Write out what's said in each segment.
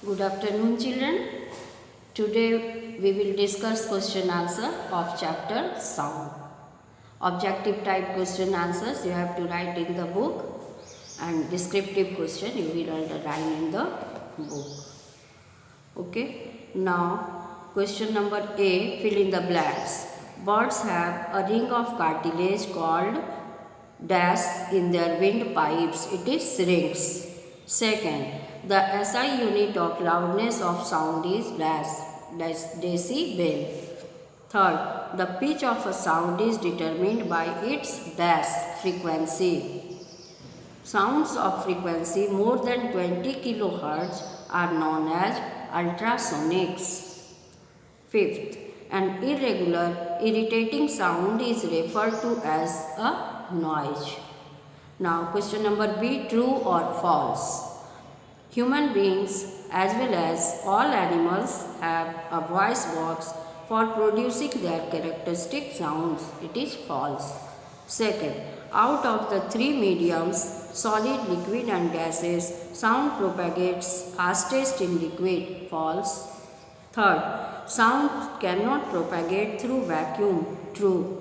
Good afternoon, children. Today we will discuss question answer of chapter sound. Objective type question answers you have to write in the book, and descriptive question you will underline in the book. Okay. Now question number A, fill in the blanks. Birds have a ring of cartilage called dash in their windpipes. It is rings. Second, the SI unit of loudness of sound is dash decibel. Third, the pitch of a sound is determined by its dash frequency. Sounds of frequency more than 20 kHz are known as ultrasonics. Fifth, an irregular, irritating sound is referred to as a noise. Now question number B, true or false? Human beings as well as all animals have a voice box for producing their characteristic sounds. It is false. Second, out of the three mediums, solid, liquid and gases, sound propagates fastest in liquid. False. Third, sound cannot propagate through vacuum. True.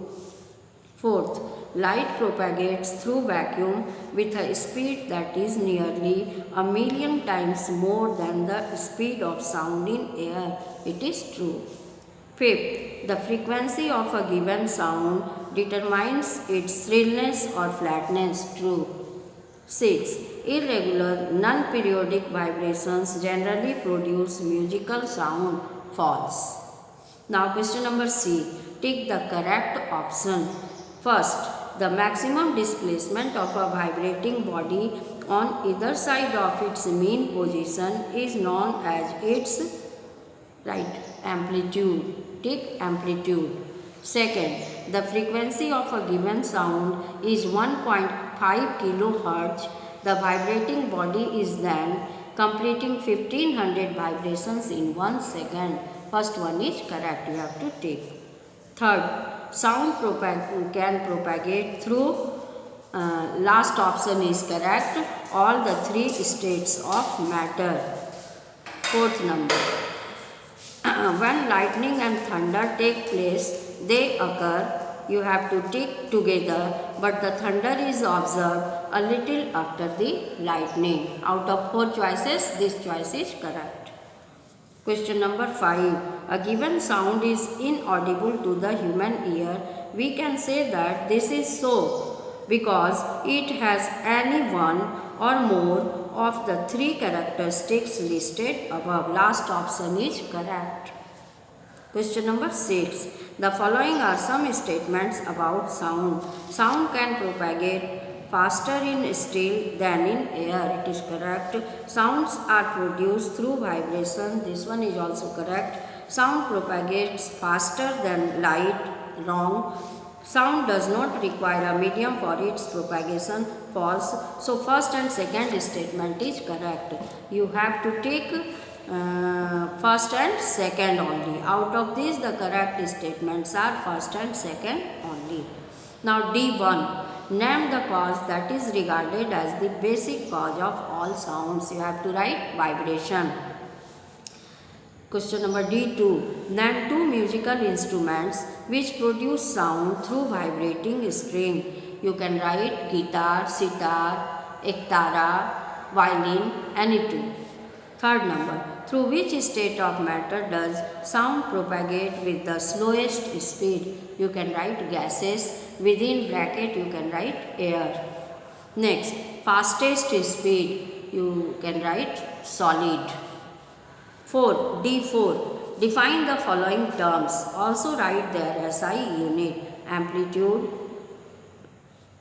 Fourth, light propagates through vacuum with a speed that is nearly 1,000,000 times more than the speed of sound in air. It is true. Fifth, the frequency of a given sound determines its shrillness or flatness. True. 6. Irregular, non-periodic vibrations generally produce musical sound. False. Now question number C. Take the correct option. First, the maximum displacement of a vibrating body on either side of its mean position is known as its amplitude. Take amplitude. Second, the frequency of a given sound is 1.5 kHz. The vibrating body is then completing 1500 vibrations in 1 second. First one is correct. You have to take. Third, sound can propagate through last option is correct. All the three states of matter. Fourth number. When lightning and thunder take place, they occur. You have to take together, but the thunder is observed a little after the lightning. Out of 4 choices, this choice is correct. Question number 5. A given sound is inaudible to the human ear. We can say that this is so because it has any one or more of the three characteristics listed above. Last option is correct. Question number 6. The following are some statements about sound. Sound can propagate faster in steel than in air. It is correct. Sounds are produced through vibration. This one is also correct. Sound propagates faster than light. Wrong. Sound does not require a medium for its propagation. False. So first and second statement is correct. You have to take first and second only. Out of these the correct statements are first and second only. Now D1. Name the cause that is regarded as the basic cause of all sounds. You have to write vibration. Question number D2. Name two musical instruments which produce sound through vibrating string. You can write guitar, sitar, ektara, violin, any two. Third number. Through which state of matter does sound propagate with the slowest speed? You can write gases. Within bracket you can write air. Next, fastest speed. You can write solid. 4. D4. Define the following terms. Also write their SI unit. Amplitude,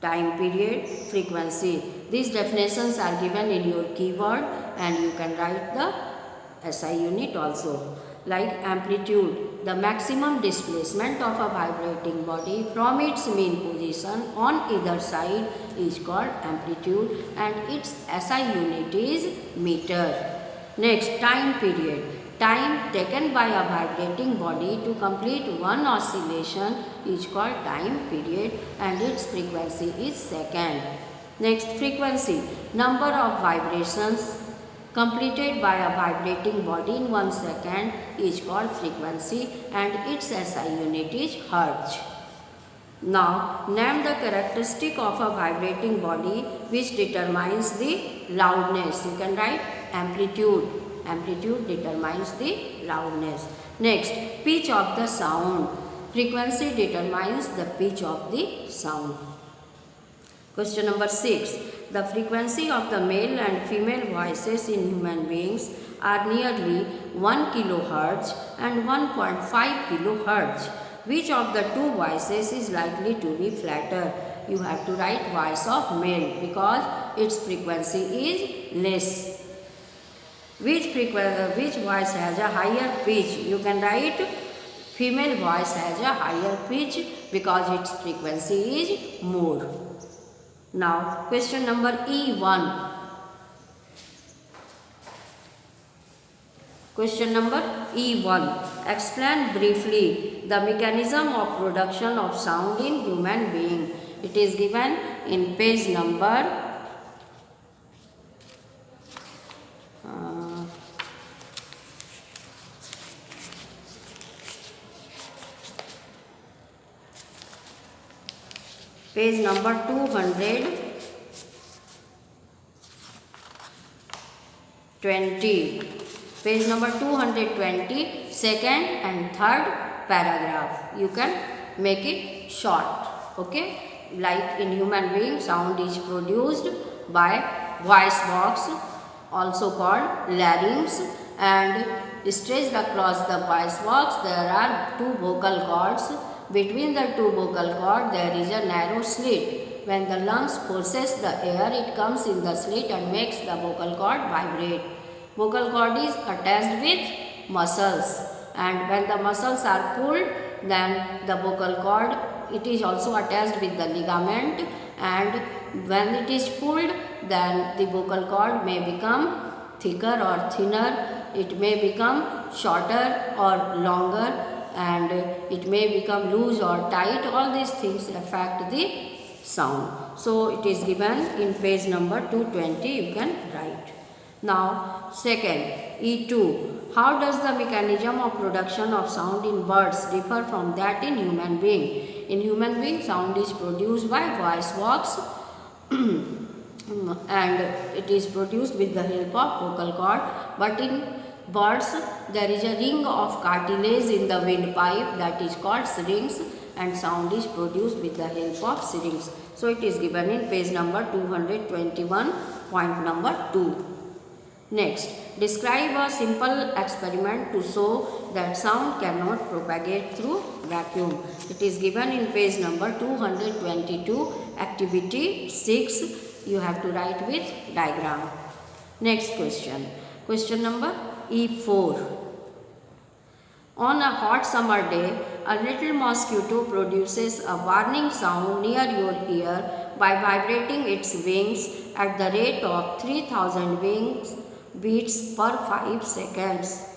time period, frequency. These definitions are given in your keyword and you can write the SI unit also. Like amplitude, the maximum displacement of a vibrating body from its mean position on either side is called amplitude and its SI unit is meter. Next, time period. Time taken by a vibrating body to complete one oscillation is called time period and its frequency is second. Next, frequency. Number of vibrations completed by a vibrating body in 1 second is called frequency and its SI unit is hertz. Now, name the characteristic of a vibrating body which determines the loudness. You can write amplitude. Amplitude determines the loudness. Next, pitch of the sound. Frequency determines the pitch of the sound. Question number 6. The frequency of the male and female voices in human beings are nearly 1 kHz and 1.5 kHz. Which of the two voices is likely to be flatter? You have to write voice of male because its frequency is less. Which voice has a higher pitch? You can write female voice has a higher pitch because its frequency is more. Now, question number E1. Question number E1. Explain briefly the mechanism of production of sound in human being. It is given in page number 220. Page number 220, second and third paragraph. You can make it short. Okay. Like in human being, sound is produced by voice box, also called larynx, and stretched across the voice box there are two vocal cords. Between the two vocal cords there is a narrow slit. When the lungs forces the air, it comes in the slit and makes the vocal cord vibrate. Vocal cord is attached with muscles, and when the muscles are pulled, then the vocal cord, it is also attached with the ligament, and when it is pulled, then the vocal cord may become thicker or thinner, it may become shorter or longer, and it may become loose or tight. All these things affect the sound. So it is given in page number 220. You can write. Now, second, E2. How does the mechanism of production of sound in birds differ from that in human being? In human being, sound is produced by voice box and it is produced with the help of vocal cord. But in birds, there is a ring of cartilage in the windpipe that is called syrinx, and sound is produced with the help of syrinx. So it is given in page number 221, point number 2. Next, describe a simple experiment to show that sound cannot propagate through vacuum. It is given in page number 222, activity 6. You have to write with diagram. Next question. Question number E4. On a hot summer day, a little mosquito produces a warning sound near your ear by vibrating its wings at the rate of 3000 wings beats per 5 seconds.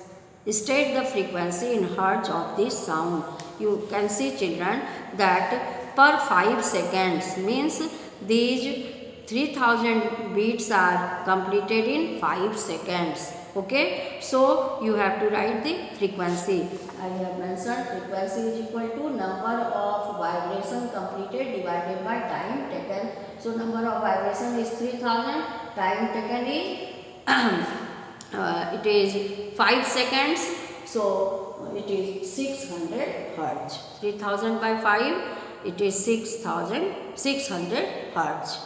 State the frequency in hertz of this sound. You can see, children, that per 5 seconds means these 3000 beats are completed in 5 seconds. Okay, so you have to write the frequency. I have mentioned frequency is equal to number of vibration completed divided by time taken. So number of vibration is 3000, time taken is it is 5 seconds, so it is 600 hertz. 3000 by 5, it is 600 hertz.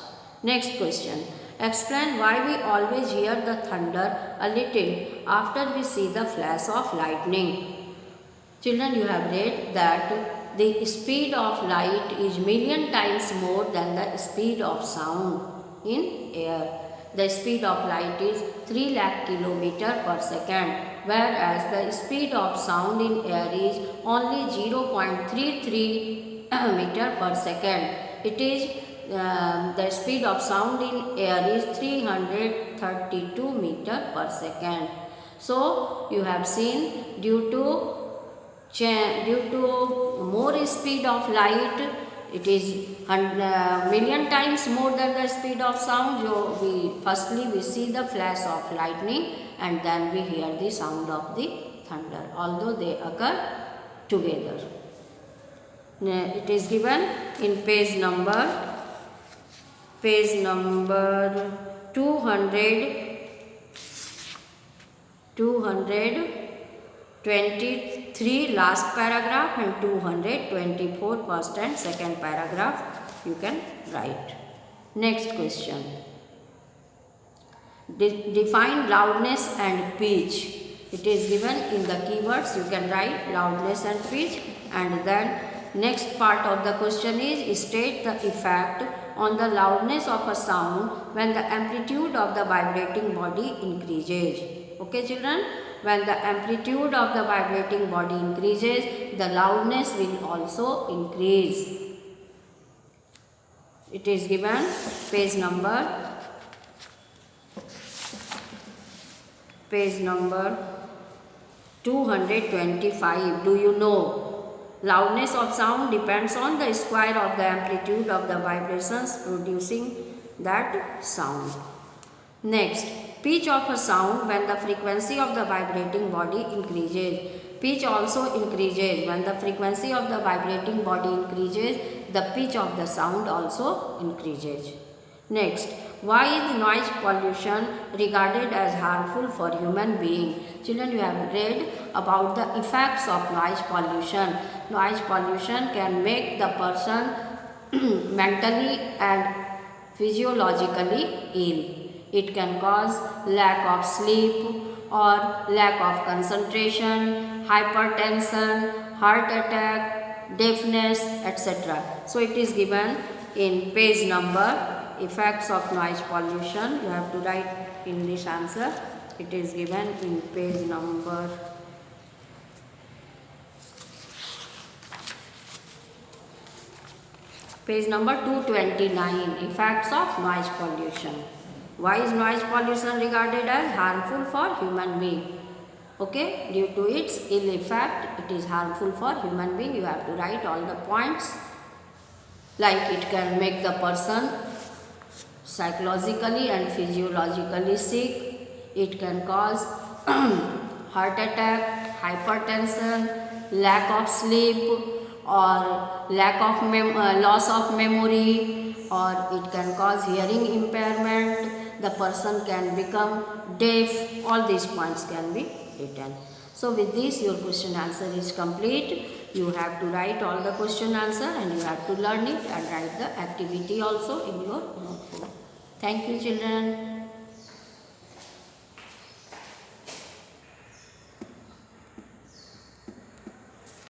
Next question. Explain why we always hear the thunder a little after we see the flash of lightning. Children, you have read that the speed of light is million times more than the speed of sound in air. The speed of light is 3 lakh km per second, whereas the speed of sound in air is only 0.33 meter per second. It is the speed of sound in air is 332 meter per second. So you have seen due to more speed of light it is million times more than the speed of sound. Firstly we see the flash of lightning and then we hear the sound of the thunder, although they occur together. It is given in page number 223 last paragraph and 224 first and second paragraph you can write. Next question. Define loudness and pitch. It is given in the keywords. You can write loudness and pitch, and then next part of the question is state the effect on the loudness of a sound when the amplitude of the vibrating body increases. Okay children, when the amplitude of the vibrating body increases, the loudness will also increase. It is given page number 225. Do you know? Loudness of sound depends on the square of the amplitude of the vibrations producing that sound. Next, pitch of a sound when the frequency of the vibrating body increases. Pitch also increases. When the frequency of the vibrating body increases, the pitch of the sound also increases. Next, why is noise pollution regarded as harmful for human being? Children, you have read about the effects of noise pollution. Noise pollution can make the person mentally and physiologically ill. It can cause lack of sleep or lack of concentration, hypertension, heart attack, deafness, etc. So it is given in page number effects of noise pollution. You have to write in this answer. It is given in page number 229, effects of noise pollution. Why is noise pollution regarded as harmful for human being? Okay, due to its ill effect, it is harmful for human being. You have to write all the points, like it can make the person psychologically and physiologically sick. It can cause heart attack, hypertension, lack of sleep, or loss of memory, or it can cause hearing impairment. The person can become deaf. All these points can be written. So with this, your question answer is complete. You have to write all the question answer and you have to learn it and write the activity also in your notebook. Thank you children.